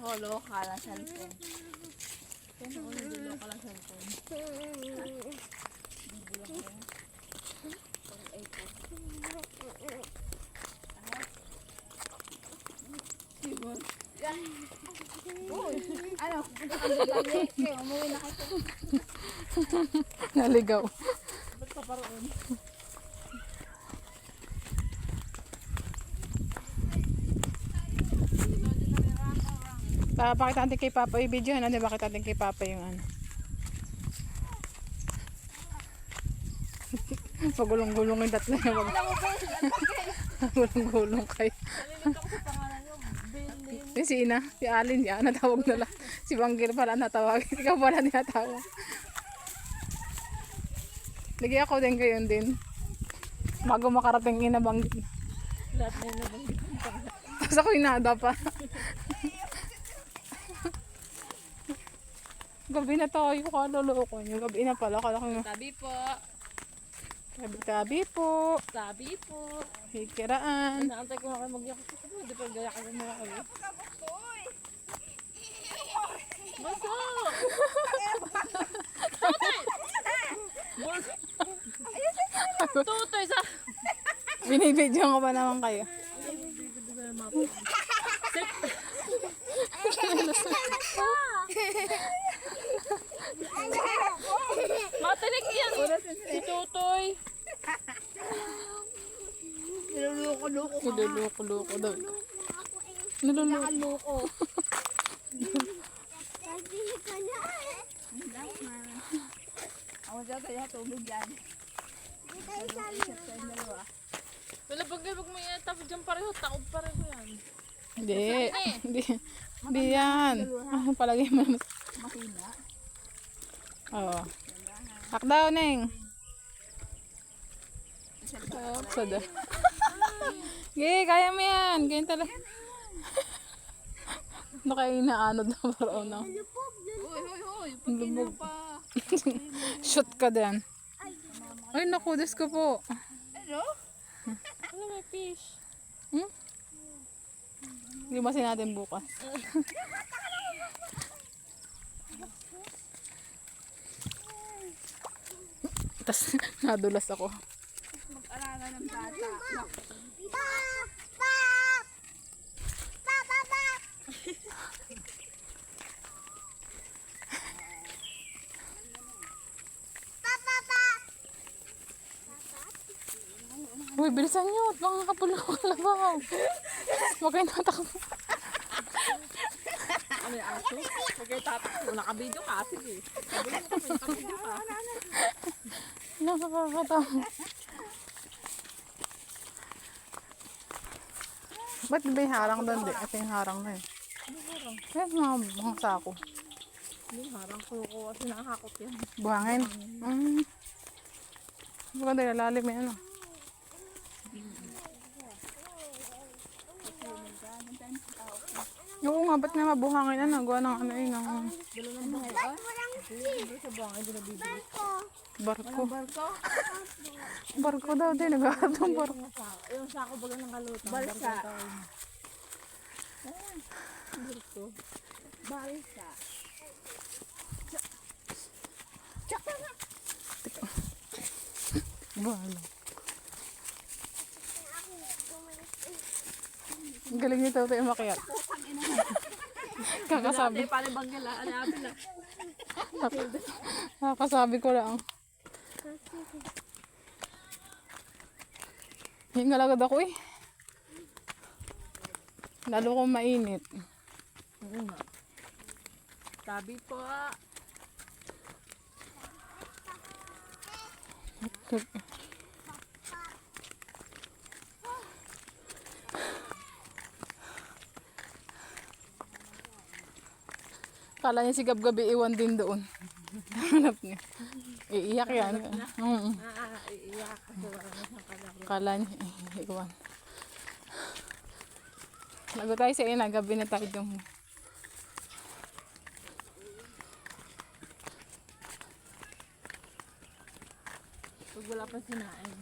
Holo ka lang cellphone. Kaya ulo ka lang cellphone. Uy, ano? Umuwi na kayo. Naligaw. Ba't ka pa roon? Pakita natin kay Papa yung video. Ano, bakit natin kay Papa yung ano. Pagulong-gulong yung tatlo. Gulong-gulong kayo. Nalilito ko sa pangalan nyo. Bilin. Si Ina, si Alin, yan, natawag na lang. Si Banggir pala natawag. Ikaw pala tinatawag. Lagi ako din gayon din. Bago makarating Ina Banggir. Lahat na yun nabanggit ang pangalan. Tapos ako inada pa. Gabi na tayo, kaloloko nyo. Gabi na pala, kala ko nga. Tabi po. Tabi-tabi po. Tabi po. Hikiraan. Naantay ko nga kayo mag-yakap ko. Hindi pa gayakan mo mga kayo. Maso! Tutoy sa... Binibidyo ko pa naman kayo. Matinik yan! Si Tutoy! Niluluko-luko ka. Niluluko-luko daw. Niluluko. Nakaluko. Ako dyan kaya tubig yan. Wala pag mo yan, tapos dyan pareho, taob pareho yan. Hindi. Hindi. Hindi yan. Palagay mo naman. Mahina. Oo. Takdaw, Neng. Sada. Gigi, kaya mo yan. Ganyan talaga. Nakainaanod na parang na. Uy. Lubog. Shoot ka din. Ay, naku, Diyos ko po. Ano? Ano may fish? Hmm? Limasin natin bukas. Tapos nadulas ako. Mag-alala ng bata. Uy, bilisan nyo. Baka nakapulong ko kalabaw. Huwag kayo natakbo. Ano yung aso? Huwag kayo tapos mo. Nakabidyo ka. Sige. Nakabidyo ka. Nakakatawa. Ba't ba yung harang doon? Ito yung harang na yun. Kaya mga sako. Yung harang ko kasi nakakakot yan. Buhangin. Maganda yung lalim yan. Ano? Oo nga, ba't nga mabuhangin? Ano? Gawa ng ano yun? Ng Dalo ng bahay ah. Dalo sa bangay, di nabibili. barko. Barko? Barko daw din. Nag-aarap ng barko. Yung sako baga ng kalutan. Balsa. Barko. Balsa. Bala. Ang galing nito ito yung makiat. Kakasabi. Paano bang gala? Alabi na. Kakasabi ko lang. Hingalagad ako eh. Lalo kong mainit. Oo nga. Tabi po. Kala niya si Gab-Gabi iwan din doon. Hanap niya. Iiyak yan. Iiyak kasi wala na siyang kalaro. Kala niya iwan. Lago tayo sa ina. Gabi na tayo doon. Pag wala pa sinain.